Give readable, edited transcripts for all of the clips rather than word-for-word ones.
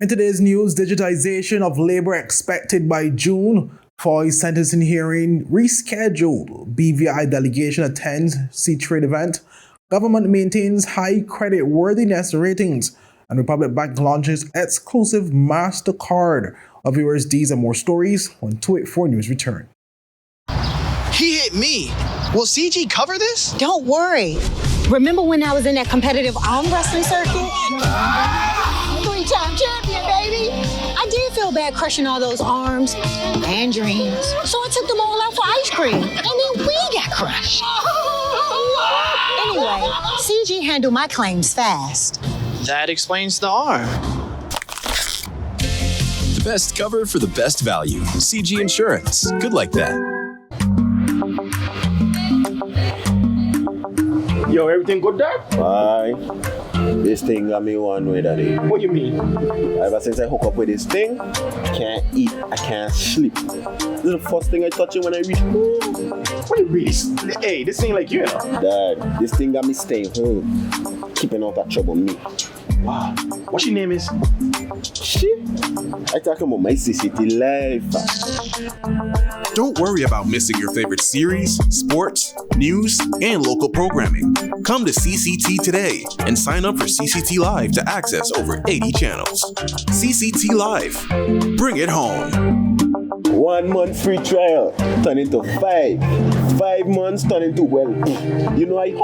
In today's news, digitization of labor expected by June. FAHIE'S sentencing hearing rescheduled. BVI delegation attends SEATRADE event. Government maintains high creditworthiness ratings. And Republic Bank launches exclusive MASTERCARD. Viewers, these and more stories when 284 News return. He hit me. Will CG cover this? Don't worry. Remember when I was in that competitive arm wrestling circuit? Three-time champion, baby. I did feel bad crushing all those arms and dreams. So I took them all out for ice cream. And then we got crushed. Anyway, CG handled my claims fast. That explains the arm. The best cover for the best value. CG Insurance. Good like that. Yo, everything good, Dad? Aye. This thing got me one way, Daddy. What you mean? Ever since I hook up with this thing, I can't eat, I can't sleep. This is the first thing I touch it when I reach home. What you really? Hey, this ain't like you, you know? Dad, this thing got me staying home, keeping out of trouble me. Wow. What your name is? Shit. I talking about my CCT life. Don't worry about missing your favorite series, sports, news, and local programming. Come to CCT today and sign up for CCT Live to access over 80 channels. CCT Live. Bring it home. 1 month free trial turn into 5. 5 months turn into, well, you know, I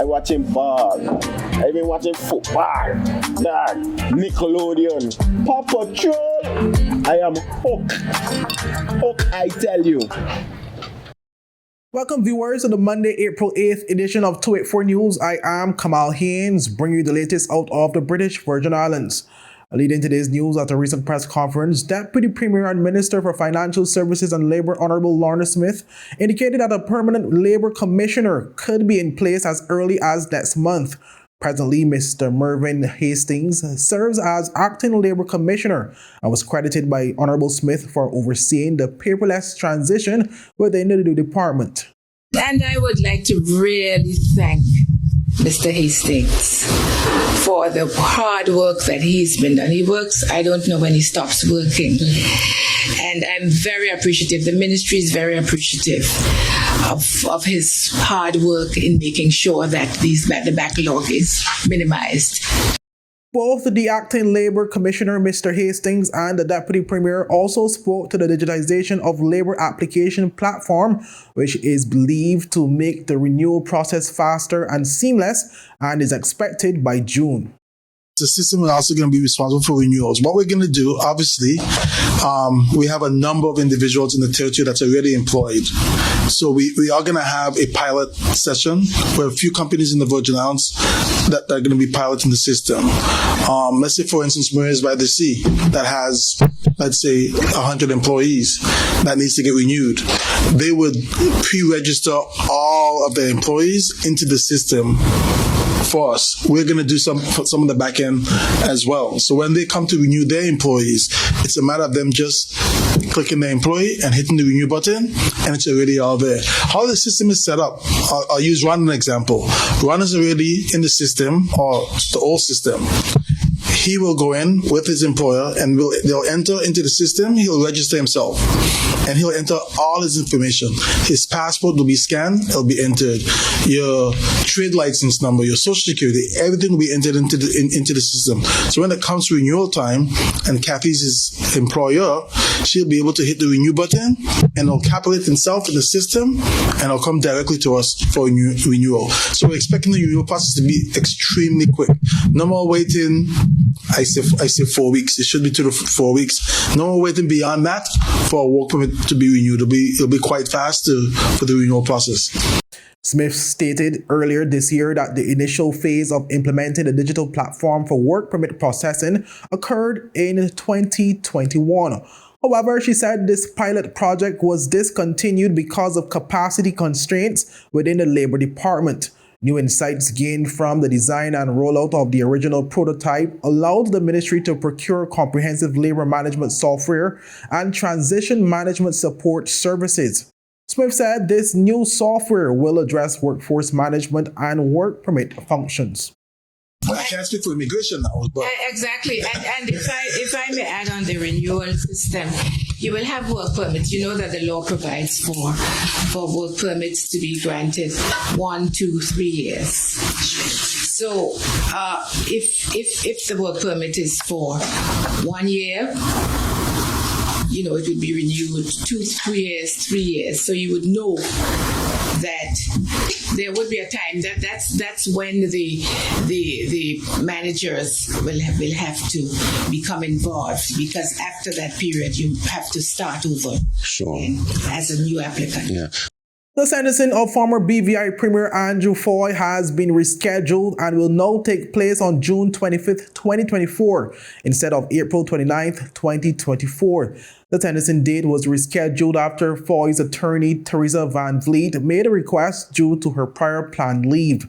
watching ball. I been watching football. Dad, Nickelodeon, Paw Patrol. I am hooked. Hooked, I tell you. Welcome viewers to the Monday, April 8th edition of 284 News. I am Kamal Haynes, bringing you the latest out of the British Virgin Islands. Leading today's news at a recent press conference, Deputy Premier and Minister for Financial Services and Labour Honourable Lorna Smith indicated that a permanent Labour Commissioner could be in place as early as next month. Presently, Mr. Mervyn Hastings serves as Acting Labour Commissioner and was credited by Honourable Smith for overseeing the paperless transition within the department. And I would like to really thank Mr. Hastings for the hard work that he's been done. He works, I don't know when he stops working. And I'm very appreciative. The ministry is very appreciative of his hard work in making sure that the backlog is minimized. Both the Acting Labour Commissioner, Mr. Hastings, and the Deputy Premier also spoke to the digitization of labour application platform, which is believed to make the renewal process faster and seamless and is expected by June. The system is also going to be responsible for renewals. What we're going to do, obviously, we have a number of individuals in the territory that's already employed. So we are going to have a pilot session where a few companies in the Virgin Islands that are going to be piloting the system. Let's say, for instance, Marines by the Sea that has, let's say, 100 employees that needs to get renewed. They would pre-register all of their employees into the system for us. We're going to do some of the back end as well. So when they come to renew their employees, it's a matter of them just clicking their employee and hitting the renew button, and it's already all there. How the system is set up, I'll use Ron as an example. Ron is already in the system, or the old system. He will go in with his employer and they'll enter into the system. He'll register himself and he'll enter all his information. His passport will be scanned, it'll be entered. Your trade license number, your social security, everything will be entered into the system. So when it comes to renewal time and Kathy's his employer, she'll be able to hit the renew button and it'll calculate himself in the system and it'll come directly to us for renewal. So we're expecting the renewal process to be extremely quick. No more waiting. I say 4 weeks. It should be 2 to 4 weeks. No more waiting beyond that for a work permit to be renewed. It'll be quite fast for the renewal process. Smith stated earlier this year that the initial phase of implementing the digital platform for work permit processing occurred in 2021. However, she said this pilot project was discontinued because of capacity constraints within the Labour Department. New insights gained from the design and rollout of the original prototype allowed the ministry to procure comprehensive labor management software and transition management support services. Smith said this new software will address workforce management and work permit functions. But I can't speak for immigration now. But Exactly, and if I may add on the renewal system, you will have work permits. You know that the law provides for work permits to be granted 1, 2, 3 years. So if the work permit is for 1 year, it would be renewed 2, 3 years, 3 years. So you would know that there would be a time that's when the managers will have to become involved, because after that period you have to start over as a new applicant. Yeah. The sentencing of former BVI Premier Andrew Foy has been rescheduled and will now take place on June 25th, 2024, instead of April 29th, 2024. The sentencing date was rescheduled after Foy's attorney, Teresa Van Vliet, made a request due to her prior planned leave.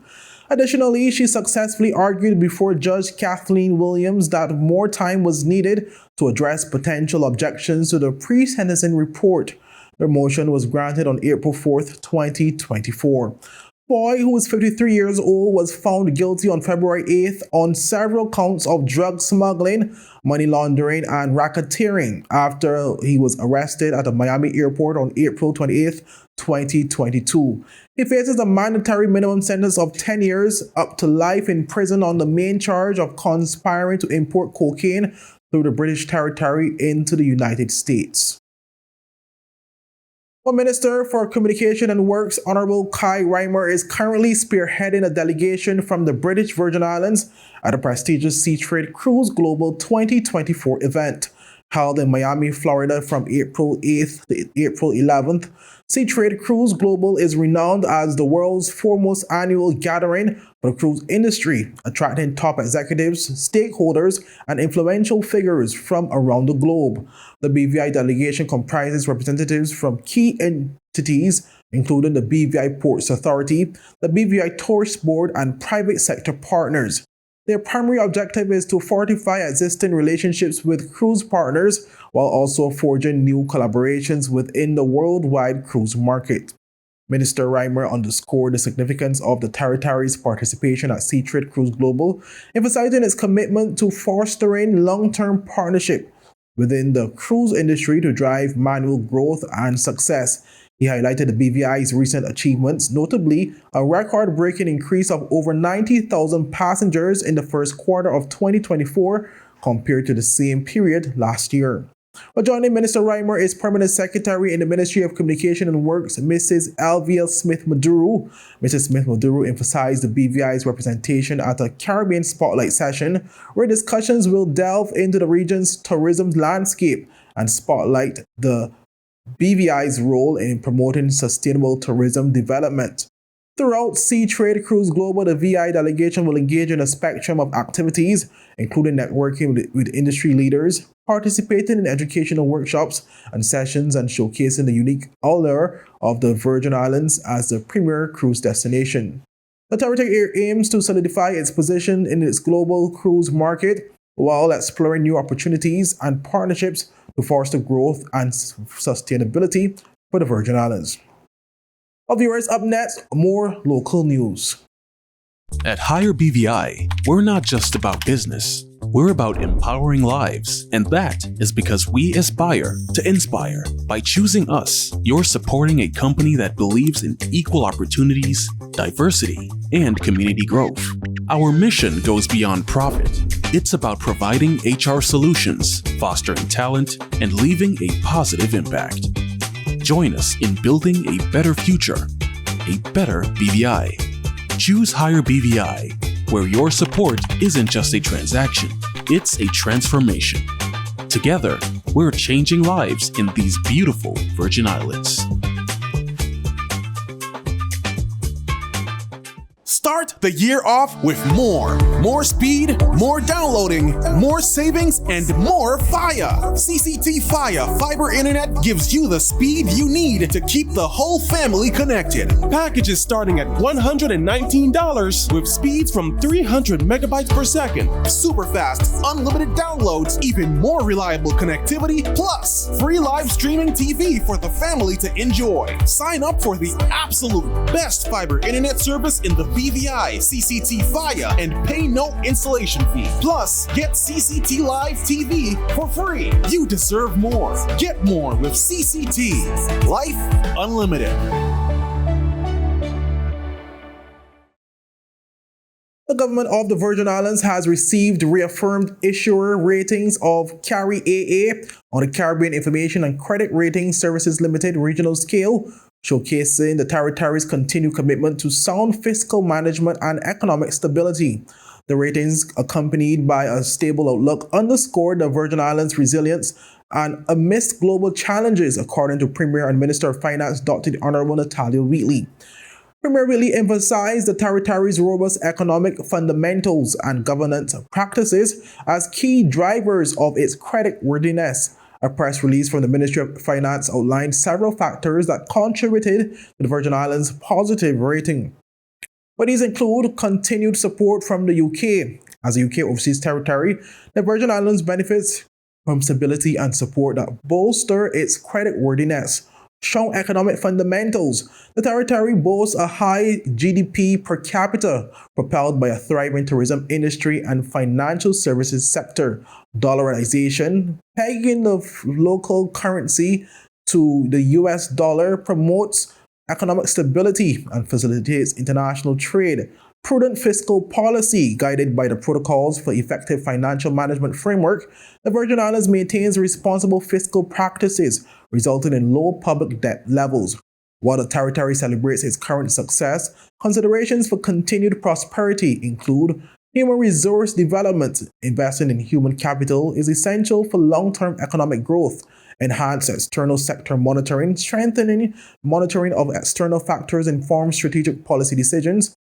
Additionally, she successfully argued before Judge Kathleen Williams that more time was needed to address potential objections to the pre-sentencing report. Their motion was granted on April 4th, 2024. Foy, who was 53 years old, was found guilty on February 8th on several counts of drug smuggling, money laundering, and racketeering after he was arrested at the Miami airport on April 28th, 2022. He faces a mandatory minimum sentence of 10 years up to life in prison on the main charge of conspiring to import cocaine through the British territory into the United States. The Minister for Communication and Works, Honorable Kai Reimer, is currently spearheading a delegation from the British Virgin Islands at the prestigious SEATRADE Cruise Global 2024 event. Held in Miami, Florida from April 8th to April 11th, SeaTrade Cruise Global is renowned as the world's foremost annual gathering for the cruise industry, attracting top executives, stakeholders, and influential figures from around the globe. The BVI delegation comprises representatives from key entities, including the BVI Ports Authority, the BVI Tourist Board, and private sector partners. Their primary objective is to fortify existing relationships with cruise partners while also forging new collaborations within the worldwide cruise market. Minister Reimer underscored the significance of the territory's participation at SeaTrade Cruise Global, emphasizing its commitment to fostering long-term partnership within the cruise industry to drive manual growth and success. He highlighted the BVI's recent achievements, notably a record-breaking increase of over 90,000 passengers in the first quarter of 2024 compared to the same period last year. Well, joining Minister Reimer is Permanent Secretary in the Ministry of Communication and Works, Mrs. Alvia Smith-Maduru. Mrs. Smith-Maduru emphasized the BVI's representation at a Caribbean Spotlight session, where discussions will delve into the region's tourism landscape and spotlight the BVI's role in promoting sustainable tourism development. Throughout SeaTrade Cruise Global, the VI delegation will engage in a spectrum of activities, including networking with industry leaders, participating in educational workshops and sessions, and showcasing the unique allure of the Virgin Islands as the premier cruise destination. The territory aims to solidify its position in its global cruise market while exploring new opportunities and partnerships to foster growth and sustainability for the Virgin Islands. Well, viewers, up next, more local news. At Higher BVI, we're not just about business. We're about empowering lives, and that is because we aspire to inspire. By choosing us, you're supporting a company that believes in equal opportunities, diversity, and community growth. Our mission goes beyond profit. It's about providing HR solutions, fostering talent, and leaving a positive impact. Join us in building a better future, a better BVI. Choose Higher BVI, where your support isn't just a transaction, it's a transformation. Together, we're changing lives in these beautiful Virgin Islands. Start the year off with more. More speed, more downloading, more savings, and more FAHIE. CCT FAHIE Fiber Internet gives you the speed you need to keep the whole family connected. Packages starting at $119 with speeds from 300 megabytes per second. Super fast, unlimited downloads, even more reliable connectivity, plus free live streaming TV for the family to enjoy. Sign up for the absolute best fiber internet service in the BVI DVI, CCT Fire, and pay no installation fee. Plus, get CCT Live TV for free. You deserve more. Get more with CCT. Life Unlimited. The government of the Virgin Islands has received reaffirmed issuer ratings of CARI AA on the Caribbean Information and Credit Rating Services Limited regional scale, showcasing the territory's continued commitment to sound fiscal management and economic stability. The ratings, accompanied by a stable outlook, underscored the Virgin Islands' resilience and amidst global challenges, according to Premier and Minister of Finance Dr. Honorable Natalia Wheatley. Premier Wheatley emphasized the territory's robust economic fundamentals and governance practices as key drivers of its creditworthiness. A press release from the Ministry of Finance outlined several factors that contributed to the Virgin Islands' positive rating. But these include continued support from the UK. As a UK overseas territory, the Virgin Islands benefits from stability and support that bolster its creditworthiness. Strong economic fundamentals. The territory boasts a high GDP per capita, propelled by a thriving tourism industry and financial services sector. Dollarization, pegging the local currency to the US dollar, promotes economic stability and facilitates international trade. Prudent fiscal policy, guided by the protocols for effective financial management framework, the Virgin Islands maintains responsible fiscal practices, resulting in low public debt levels. While the territory celebrates its current success, considerations for continued prosperity include human resource development. Investing in human capital is essential for long-term economic growth. Enhance external sector monitoring. Strengthening monitoring of external factors informs strategic policy decisions.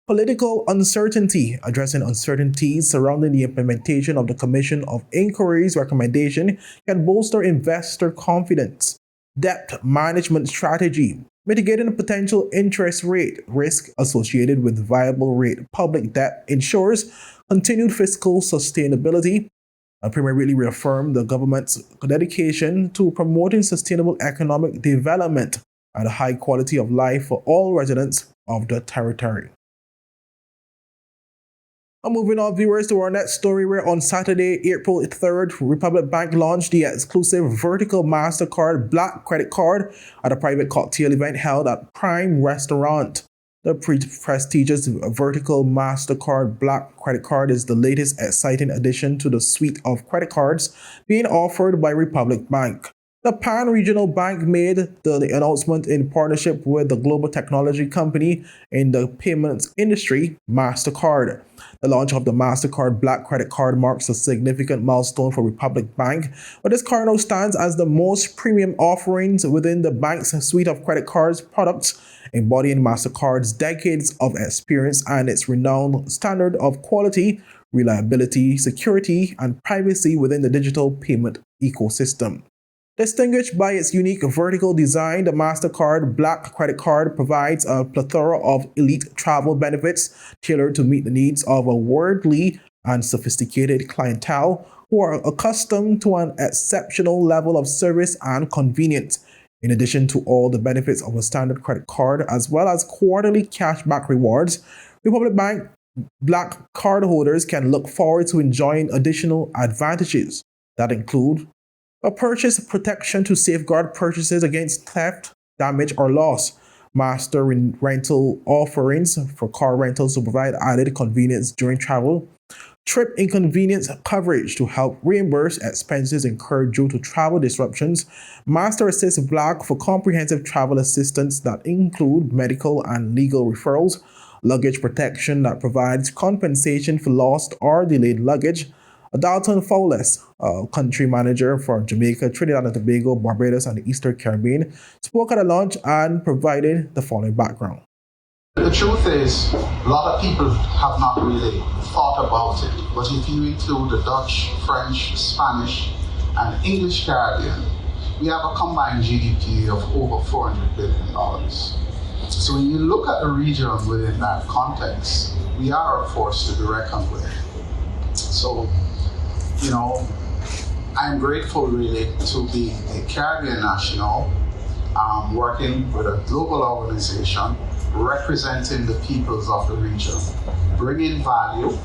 Political uncertainty. Addressing uncertainties surrounding the implementation of the Commission of Inquiry's recommendation can bolster investor confidence. Debt management strategy. Mitigating the potential interest rate risk associated with viable rate public debt ensures continued fiscal sustainability. Premier Wheatley reaffirmed the government's dedication to promoting sustainable economic development and a high quality of life for all residents of the territory. Now moving on, viewers, to our next story, where on Saturday, April 3rd, Republic Bank launched the exclusive vertical MasterCard Black credit card at a private cocktail event held at Prime Restaurant. The prestigious vertical MasterCard Black credit card is the latest exciting addition to the suite of credit cards being offered by Republic Bank. The pan-regional bank made the announcement in partnership with the global technology company in the payments industry, MasterCard. The launch of the MasterCard Black credit card marks a significant milestone for Republic Bank, but this card now stands as the most premium offerings within the bank's suite of credit cards products, embodying MasterCard's decades of experience and its renowned standard of quality, reliability, security, and privacy within the digital payment ecosystem. Distinguished by its unique vertical design, the MasterCard Black credit card provides a plethora of elite travel benefits tailored to meet the needs of a worldly and sophisticated clientele who are accustomed to an exceptional level of service and convenience. In addition to all the benefits of a standard credit card, as well as quarterly cashback rewards, Republic Bank Black cardholders can look forward to enjoying additional advantages that include a purchase protection to safeguard purchases against theft, damage, or loss. Master rental offerings for car rentals to provide added convenience during travel. Trip inconvenience coverage to help reimburse expenses incurred due to travel disruptions. Master Assist Black for comprehensive travel assistance that include medical and legal referrals. Luggage protection that provides compensation for lost or delayed luggage. Dalton Fowles, country manager for Jamaica, Trinidad and Tobago, Barbados, and the Eastern Caribbean, spoke at the launch and provided the following background. The truth is, a lot of people have not really thought about it, but if you include the Dutch, French, Spanish, and English Caribbean, we have a combined GDP of over $400 billion. So when you look at the region within that context, we are a force to be reckoned with. So, you know, I'm grateful really to be a Caribbean national, working with a global organization representing the peoples of the region, bringing value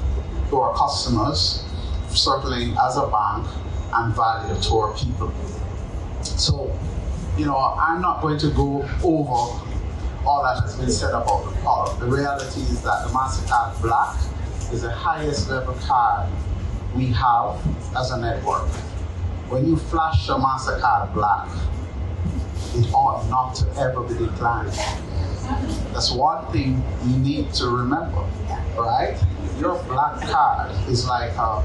to our customers, certainly as a bank, and value to our people. So, I'm not going to go over all that has been said about the product. The reality is that the MasterCard Black is the highest level card we have as a network. When you flash a MasterCard Black, it ought not to ever be declined. That's one thing you need to remember, right? Your Black card is like a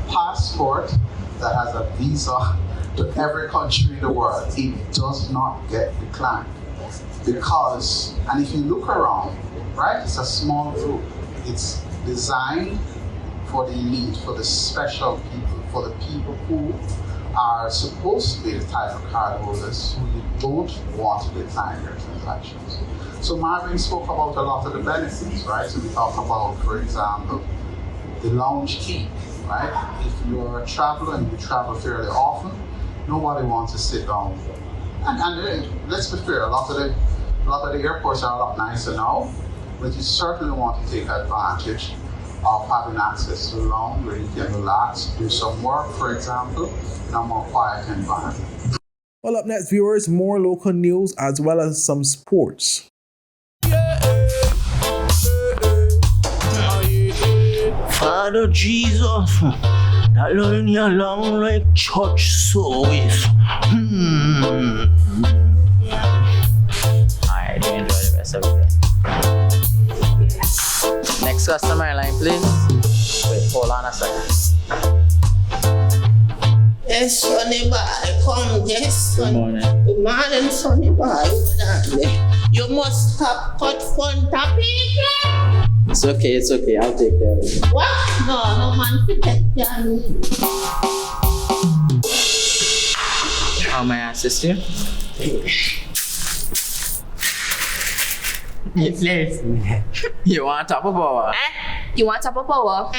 passport that has a visa to every country in the world. It does not get declined. Because, and if you look around, right, it's a small group. It's designed for the elite, for the special people, for the people who are supposed to be the type of card holders who you don't want to decline their transactions. So Marvin spoke about a lot of the benefits, right? So we talk about, for example, the lounge key, right? If you're a traveler and you travel fairly often, nobody wants to sit down. And let's be fair, a lot of the airports are a lot nicer now, but you certainly want to take advantage of having access to the lounge where you can relax, do some work, for example, in a more quiet environment. Well, up next, viewers, more local news as well as some sports. Father Jesus, that line you long like church service. Alright, do enjoy the rest of it. Next customer line, please. Wait, hold on a second. Yes, Sonny boy, come, yes, Sonny. Good morning. Good morning, Sonny boy. You must have cut fun to people. It's okay, I'll take care of it. What? No man forget you. How may I assist you? Yes. You want top of power? You want top of power?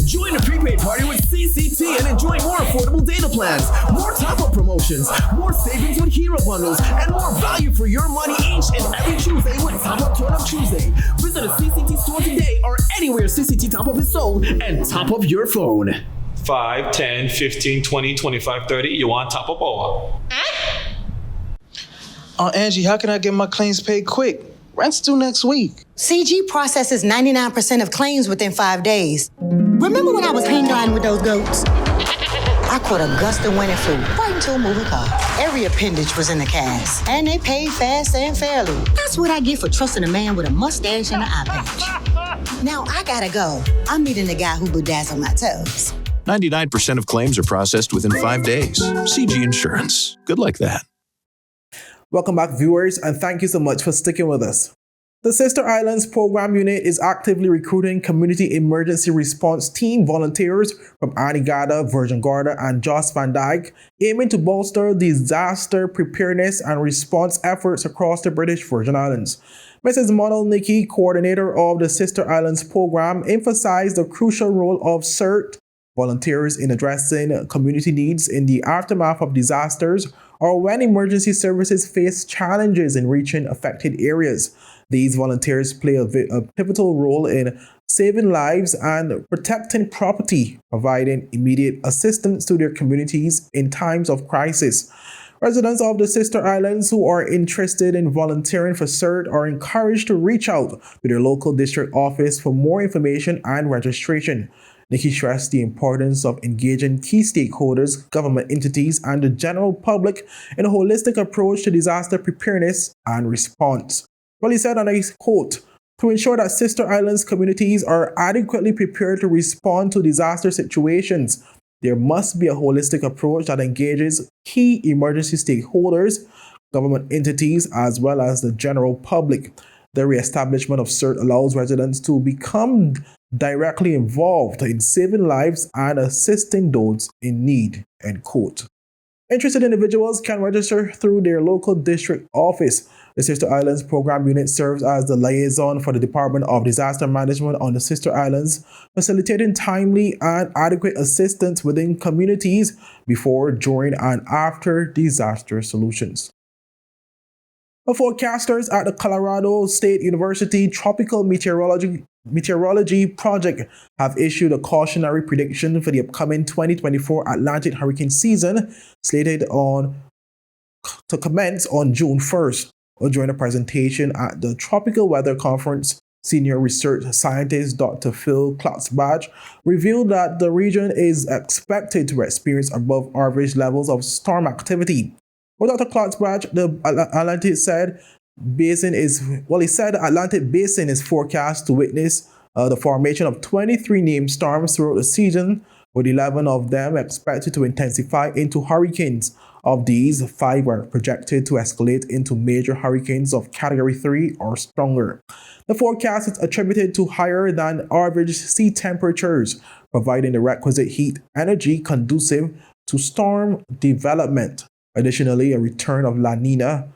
Join the prepaid party with CCT and enjoy more affordable data plans, more top-up promotions, more savings with hero bundles, and more value for your money each and every Tuesday with Top Up Turn Up Tuesday. Visit a CCT store today or anywhere CCT Top Up is sold and top up your phone. 5, 10, 15, 20, 25, 30. You want top up or what? Angie, how can I get my claims paid quick? Rent's due next week. CG processes 99% of claims within 5 days. Remember when I was hang gliding with those goats? I caught a gust of wind and flew right into a moving car. Every appendage was in the cast, and they paid fast and fairly. That's what I get for trusting a man with a mustache and an eye patch. Now I gotta go. I'm meeting the guy who bedazzled my toes. 99% of claims are processed within 5 days. CG Insurance. Good like that. Welcome back, viewers, and thank you so much for sticking with us. The Sister Islands Program Unit is actively recruiting Community Emergency Response Team volunteers from Anegada, Virgin Gorda, and Joss Van Dyke, aiming to bolster disaster preparedness and response efforts across the British Virgin Islands. Mrs. Monel Nikki, coordinator of the Sister Islands Program, emphasized the crucial role of CERT volunteers in addressing community needs in the aftermath of disasters or when emergency services face challenges in reaching affected areas. These volunteers play a pivotal role in saving lives and protecting property, providing immediate assistance to their communities in times of crisis. Residents of the Sister Islands who are interested in volunteering for CERT are encouraged to reach out to their local district office for more information and registration. Nikki stressed the importance of engaging key stakeholders, government entities, and the general public in a holistic approach to disaster preparedness and response. Well, he said, and I quote, "To ensure that Sister Islands communities are adequately prepared to respond to disaster situations, there must be a holistic approach that engages key emergency stakeholders, government entities, as well as the general public. The re-establishment of CERT allows residents to become directly involved in saving lives and assisting those in need," end quote. Interested individuals can register through their local district office. The Sister Islands Program Unit serves as the liaison for the Department of Disaster Management on the Sister Islands, facilitating timely and adequate assistance within communities before, during, and after disaster solutions. The forecasters at the Colorado State University Tropical Meteorology Project have issued a cautionary prediction for the upcoming 2024 Atlantic hurricane season, slated to commence on June 1st. During a presentation at the Tropical Weather Conference, senior research scientist Dr. Phil Klotzbach revealed that the region is expected to experience above average levels of storm activity. Well, Dr. Klotzbach, the Atlantic Basin is forecast to witness the formation of 23 named storms throughout the season, with 11 of them expected to intensify into hurricanes. Of these, 5 are projected to escalate into major hurricanes of Category 3 or stronger. The forecast is attributed to higher than average sea temperatures, providing the requisite heat energy conducive to storm development. Additionally, a return of La Nina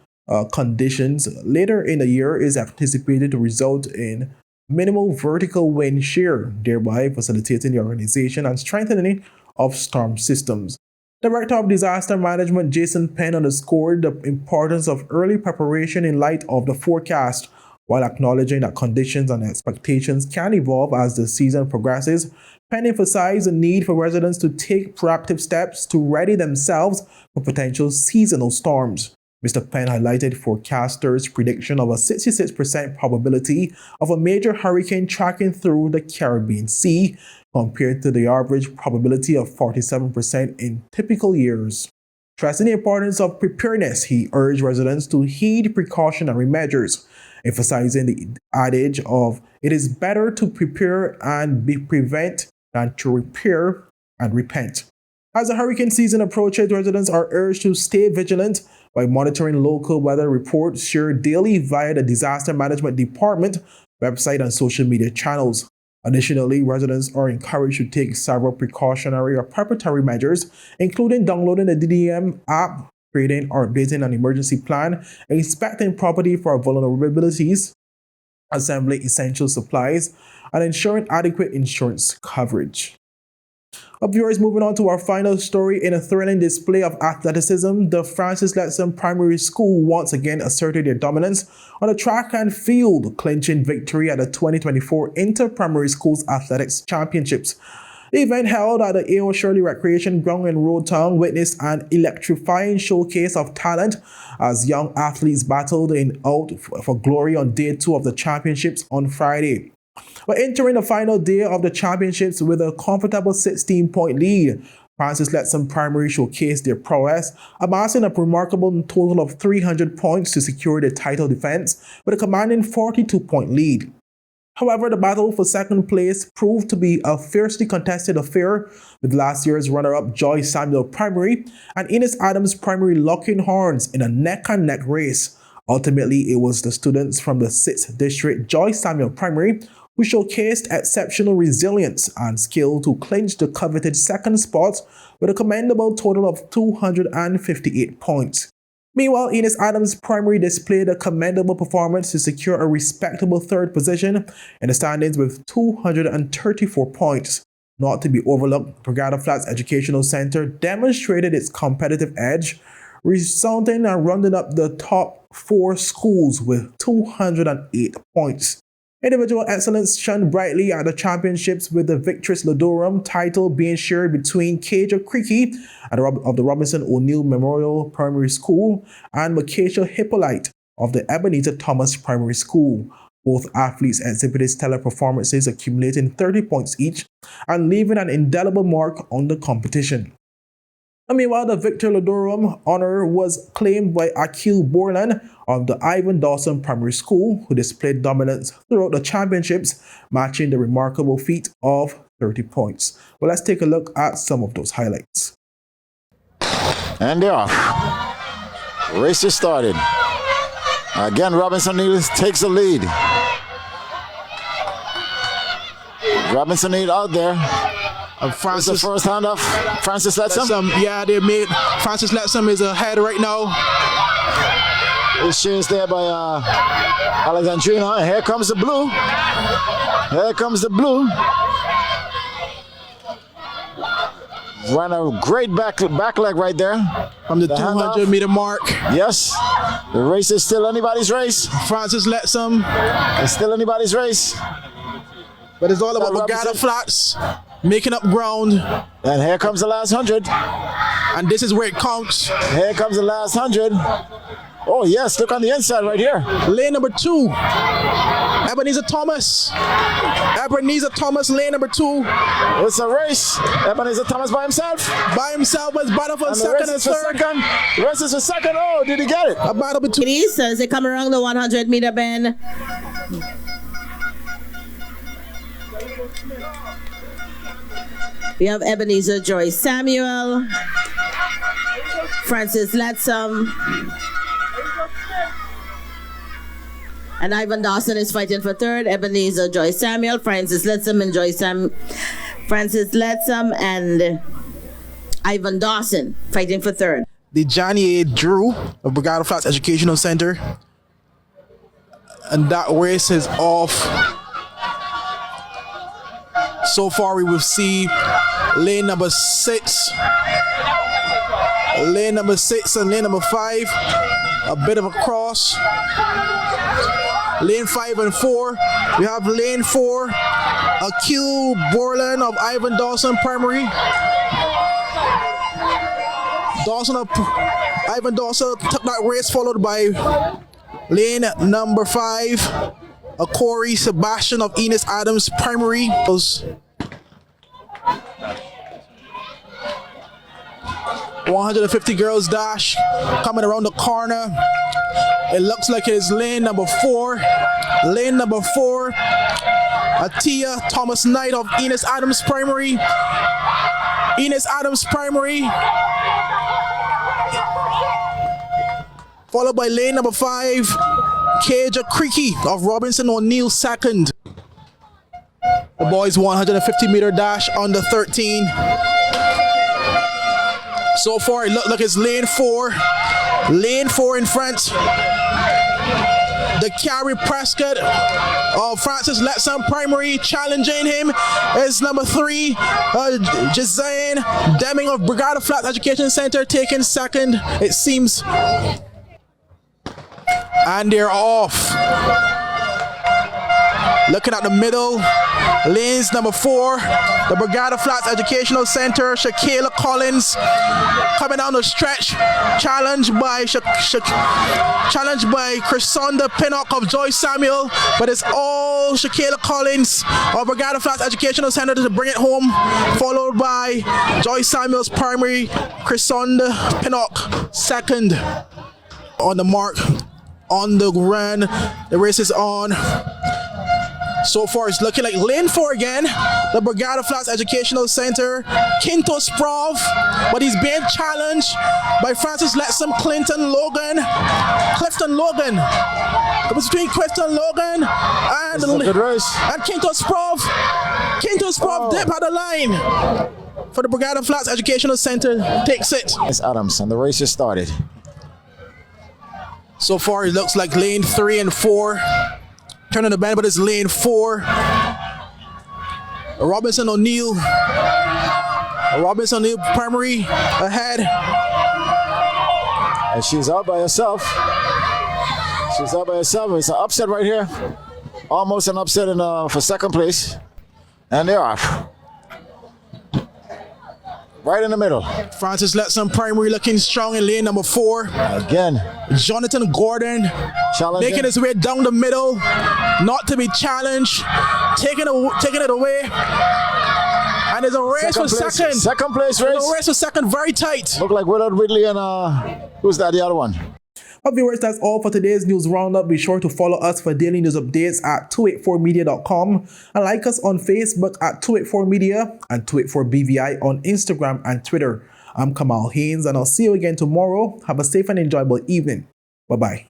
conditions later in the year is anticipated to result in minimal vertical wind shear, thereby facilitating the organization and strengthening of storm systems. Director of Disaster Management Jason Penn underscored the importance of early preparation in light of the forecast, while acknowledging that conditions and expectations can evolve as the season progresses. Penn emphasized the need for residents to take proactive steps to ready themselves for potential seasonal storms. Mr. Penn highlighted forecasters' prediction of a 66% probability of a major hurricane tracking through the Caribbean Sea, compared to the average probability of 47% in typical years. Stressing the importance of preparedness, he urged residents to heed precautionary measures, emphasizing the adage of "it is better to prepare and prevent than to repair and repent." As the hurricane season approaches, residents are urged to stay vigilant by monitoring local weather reports shared daily via the Disaster Management Department website and social media channels. Additionally, residents are encouraged to take several precautionary or preparatory measures, including downloading the DDM app, creating or updating an emergency plan, inspecting property for vulnerabilities, assembling essential supplies, and ensuring adequate insurance coverage. Viewers, moving on to our final story. In a thrilling display of athleticism, the Francis Lettsome Primary School once again asserted their dominance on the track and field, clinching victory at the 2024 Inter-Primary Schools Athletics Championships. The event held at the A.O. Shirley Recreation Ground in Roetown witnessed an electrifying showcase of talent as young athletes battled out for glory on Day 2 of the championships on Friday. But entering the final day of the championships with a comfortable 16-point lead, Francis Lettsome Primary showcased their prowess, amassing a remarkable total of 300 points to secure the title defense with a commanding 42-point lead. However, the battle for second place proved to be a fiercely contested affair, with last year's runner-up Joy Samuel Primary and Enos Adams Primary locking horns in a neck-and-neck race. Ultimately, it was the students from the 6th District Joy Samuel Primary who showcased exceptional resilience and skill to clinch the coveted second spot with a commendable total of 258 points. Meanwhile, Enos Adams Primary displayed a commendable performance to secure a respectable third position in the standings with 234 points. Not to be overlooked, Brigada Flats Educational Center demonstrated its competitive edge, resulting and rounding up the top 4 schools with 208 points. Individual excellence shone brightly at the championships, with the victorious Lodorum title being shared between Caja Creaky of the Robinson O'Neill Memorial Primary School and Macacia Hippolyte of the Ebenezer Thomas Primary School. Both athletes exhibited stellar performances, accumulating 30 points each and leaving an indelible mark on the competition. Meanwhile, the Victor Lodorum honor was claimed by Akil Borland of the Ivan Dawson Primary School, who displayed dominance throughout the championships, matching the remarkable feat of 30 points. Well, let's take a look at some of those highlights. And they're off. Race is started. Again, Robinson O'Neill takes the lead. Robinson O'Neill out there. Francis, the first handoff, Francis Lettsome. Yeah, they made Francis Lettsome is ahead right now. It's chased there by Alexandrina. And here comes the blue. Here comes the blue. ran a great back leg right there. From the 200-meter mark. Yes. The race is still anybody's race. Francis LETTSOME. It's still anybody's race. But it's all about Regatta Flats making up ground. And here comes the last 100. And this is where it counts. Here comes the last 100. Oh yes, look on the inside right here. Lane number 2. Ebenezer Thomas. Ebenezer Thomas, lane number 2. It's a race. Ebenezer Thomas by himself. By himself was battle for second and third. The rest is for second. Oh, did he get it? A battle between. It is as they come around the 100-meter bend. We have Ebenezer Joy Samuel, Francis LETTSOME, and Ivan Dawson is fighting for third. Ebenezer Joy Samuel, Francis LETTSOME, and Francis LETTSOME and Ivan Dawson fighting for third. The Johnny A. Drew of Regatta Flats Educational Center. And that race is off. So far, we will see lane number 6, lane number 6 and lane number 5. A bit of a cross. Lane 5 and 4. We have lane 4, Akil Borland of Ivan Dawson Primary. Ivan Dawson took that race, followed by lane number 5. Corey Sebastian of Enos Adams Primary. 150 girls dash coming around the corner. It looks like it's lane number 4. Lane number 4. Atia Thomas Knight of Enos Adams Primary. Enos Adams Primary. Followed by lane number 5. Kaja Creaky of Robinson O'Neill second. The boys 150-meter dash under 13. So far it looks like it's lane 4. Lane 4 in front. The Carrie Prescott of Francis LETTSOME Primary. Challenging him is number 3, Jazane Deming of Regatta Flats Education Center taking second, it seems. And they're off. Looking at the middle, lanes number 4, the Regatta Flats Educational Center, Shakayla Collins coming down the stretch, challenged by Crisonda Pinnock of Joy Samuel, but it's all Shakayla Collins of Regatta Flats Educational Center to bring it home, followed by Joy Samuel's Primary, Crisonda Pinnock second. On the mark, on the run, the race is on. So far, it's looking like lane 4 again. The Regatta Flats Educational Center. Quinto Sprov, but he's being challenged by Francis LETTSOME, Clifton Logan. It was between Clifton Logan and Quinto Sprov. Quinto Sprov dip at the line for the Regatta Flats Educational Center. Takes it. It's Adams, and the race just started. So far, it looks like lane 3 and 4. Turning the bend, but it's lane 4. Robinson O'Neill Primary ahead. And she's out by herself. It's an upset right here. Almost an upset for second place. And they're off. Right in the middle. Francis LETTSOME Primary looking strong in lane number 4. Again. Jonathan Gordon making his way down the middle, not to be challenged, taking it away. And there's a race for second. Second place race. There's a race for second, very tight. Look like Willard Ridley and who's that? The other one. Well, viewers, that's all for today's news roundup. Be sure to follow us for daily news updates at 284media.com and like us on Facebook at 284media and 284BVI on Instagram and Twitter. I'm Kamal Haynes, and I'll see you again tomorrow. Have a safe and enjoyable evening. Bye-bye.